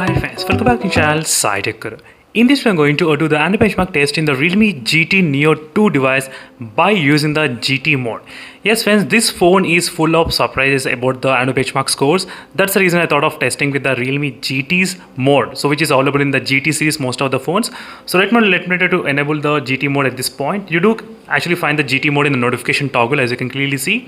Hi friends, welcome back to channel SciTech Guru. In this we are going to do the ANTU benchmark test in the Realme GT Neo 2 device by using the GT mode. Yes friends, this phone is full of surprises about the ANTU benchmark scores. That's the reason I thought of testing with the Realme GT's mode, so which is available in the GT series most of the phones. So let me try to enable the GT mode at this point. You do actually find the GT mode in the notification toggle, as you can clearly see.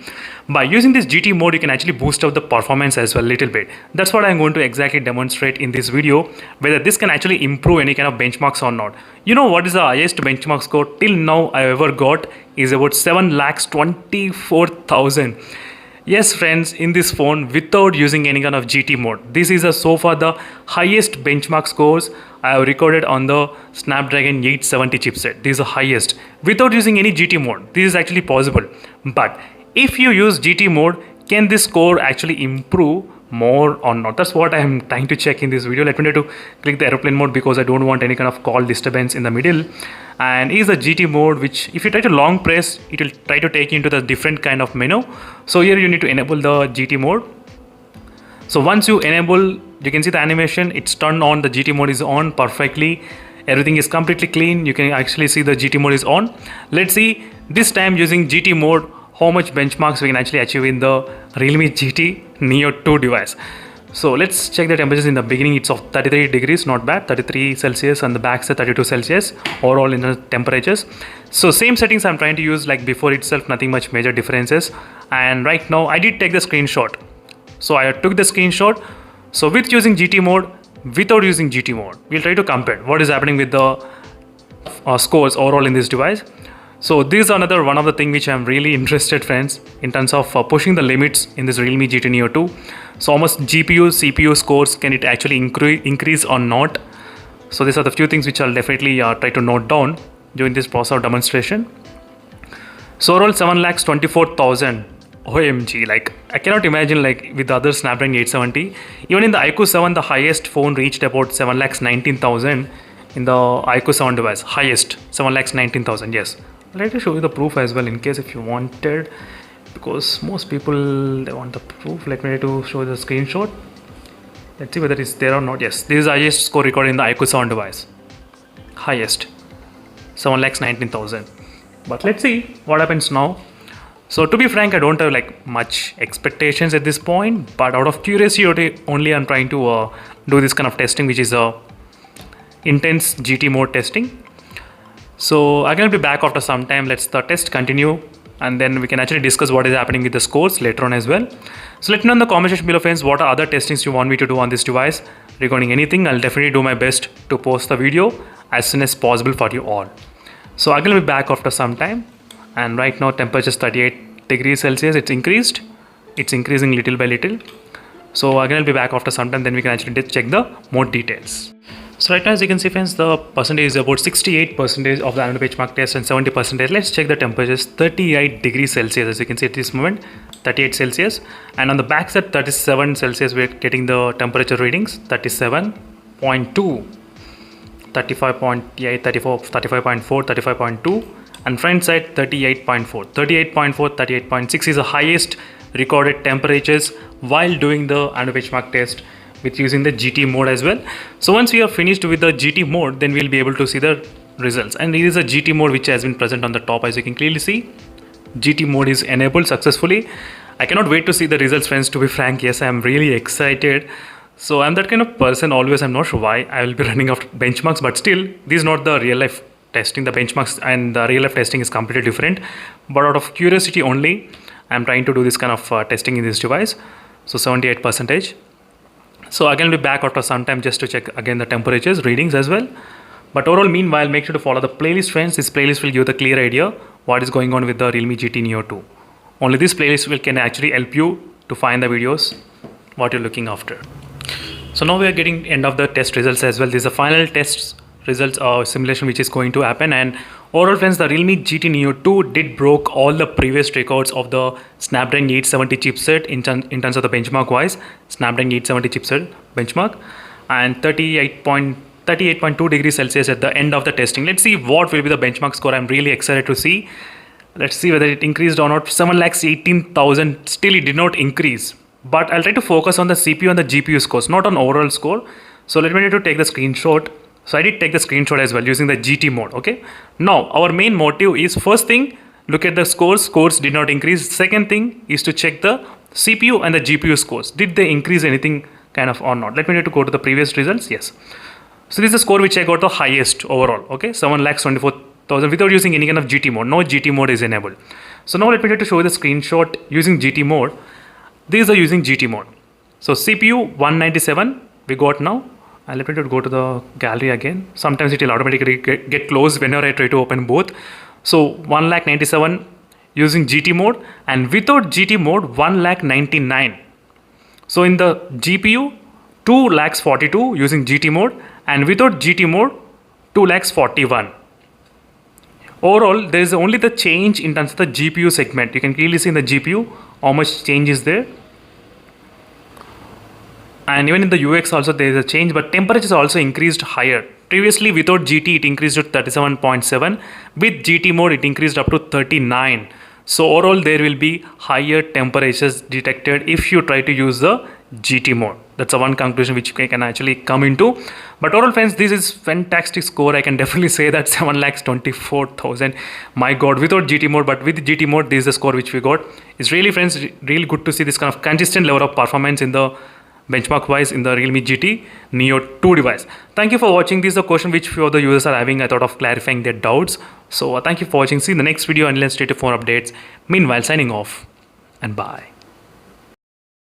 By using this GT mode you can actually boost up the performance as well a little bit. That's what I'm going to exactly demonstrate in this video, whether this can actually improve any kind of benchmarks or not. You know what is the highest benchmark score till now I ever got is about 7,24,000. Yes friends, in this phone without using any kind of GT mode. This is so far the highest benchmark scores I have recorded on the Snapdragon 870 chipset. This is the highest without using any GT mode. This is actually possible. But if you use GT mode, can this score actually improve more or not? That's what I am trying to check in this video. Let me try to click the airplane mode because I don't want any kind of call disturbance in the middle. And is the GT mode, which if you try to long press, it will try to take you into the different kind of menu. So here you need to enable the GT mode. So once you enable, you can see the animation, it's turned on, the GT mode is on perfectly. Everything is completely clean. You can actually see the GT mode is on. Let's see this time using GT mode how much benchmarks we can actually achieve in the Realme GT Neo 2 device. So let's check the temperatures. In the beginning it's of 33 degrees, not bad, 33 Celsius, and the back side 32 Celsius overall in the temperatures. So same settings I'm trying to use like before itself, nothing much major differences. And right now I did take the screenshot. So I took the screenshot. So with using GT mode, without using GT mode, we'll try to compare what is happening with the scores overall in this device. So this is another one of the thing which I'm really interested friends in terms of pushing the limits in this Realme GT Neo 2. So almost GPU, CPU scores, can it actually increase or not? So these are the few things which I'll definitely try to note down during this process of demonstration. So overall 7,24,000. OMG, like I cannot imagine like with the other Snapdragon 870. Even in the iQOO 7, the highest phone reached about 7,19,000 in the iQOO 7 device. Highest 7,19,000. Yes. Let me show you the proof as well in case if you wanted, because most people they want the proof. Let me try to show the screenshot. Let's see whether it's there or not. Yes, this is the highest score recorded in the iQOO 7 device. Highest 7,19,000. But let's see what happens now. So to be frank, I don't have like much expectations at this point, but out of curiosity only I'm trying to do this kind of testing, which is a intense GT mode testing. So I'm going to be back after some time. Let's the test continue, and then we can actually discuss what is happening with the scores later on as well. So let me know in the comment section below friends, what are other testings you want me to do on this device regarding anything. I'll definitely do my best to post the video as soon as possible for you all. So I'm going to be back after some time, and right now temperature is 38 degrees Celsius. It's increased. It's increasing little by little. So I'm going to be back after some time, then we can actually check the more details. So right now, as you can see friends, the percentage is about 68% of the ANTU benchmark test and 70%. Let's check the temperatures. 38 degrees Celsius, as you can see at this moment, 38 Celsius. And on the back side, 37 Celsius, we're getting the temperature readings, 37.2, 35.8, 34, 35.4, 35.2. And front side, 38.4, 38.4, 38.6 is the highest recorded temperatures while doing the ANTU benchmark test with using the GT mode as well. So once we are finished with the GT mode, then we'll be able to see the results. And it is a GT mode which has been present on the top, as you can clearly see. GT mode is enabled successfully. I cannot wait to see the results friends, to be frank. Yes, I'm really excited. So I'm that kind of person always. I'm not sure why I will be running after benchmarks, but still this is not the real life testing. The benchmarks and the real life testing is completely different, but out of curiosity only I'm trying to do this kind of testing in this device. So 78%. So again, we'll be back after some time just to check again the temperatures readings as well. But overall, meanwhile, make sure to follow the playlist friends. This playlist will give you the clear idea what is going on with the Realme GT Neo 2. Only this playlist can actually help you to find the videos what you're looking after. So now we are getting end of the test results as well. This is the final test results simulation which is going to happen. And overall friends, the Realme GT Neo 2 did broke all the previous records of the Snapdragon 870 chipset in terms of the benchmark wise. Snapdragon 870 chipset benchmark, and 38.2 degrees Celsius at the end of the testing. Let's see what will be the benchmark score. I'm really excited to see. Let's see whether it increased or not. 7,18,000, still it did not increase. But I'll try to focus on the CPU and the GPU scores, not on overall score. So let me need to take the screenshot. So I did take the screenshot as well using the GT mode. Okay. Now our main motive is, first thing, look at the scores. Scores did not increase. Second thing is to check the CPU and the GPU scores. Did they increase anything kind of or not? Let me need to go to the previous results. Yes. So this is the score which I got the highest overall. Okay. 7,24,000 without using any kind of GT mode. No GT mode is enabled. So now let me need to show you the screenshot using GT mode. These are using GT mode. So CPU 197 we got now. And let me go to the gallery again. Sometimes it will automatically get closed whenever I try to open both. So 1,97,000 using GT mode, and without GT mode 1,99,000. So in the GPU 2,42,000 using GT mode, and without GT mode 2,41,000. Overall, there is only the change in terms of the GPU segment. You can clearly see in the GPU how much change is there. And even in the UX also there is a change, but temperature is also increased higher. Previously without GT it increased to 37.7. With GT mode it increased up to 39. So overall there will be higher temperatures detected if you try to use the GT mode. That's the one conclusion which you can actually come into. But overall friends, this is fantastic score. I can definitely say that 7,24,000. My God, without GT mode, but with GT mode, this is the score which we got. It's really friends, really good to see this kind of consistent level of performance in the benchmark wise in the Realme GT Neo 2 device. Thank you for watching. This is a question which few of the users are having. I thought of clarifying their doubts. So thank you for watching. See you in the next video and let's stay tuned for updates. Meanwhile, signing off and bye.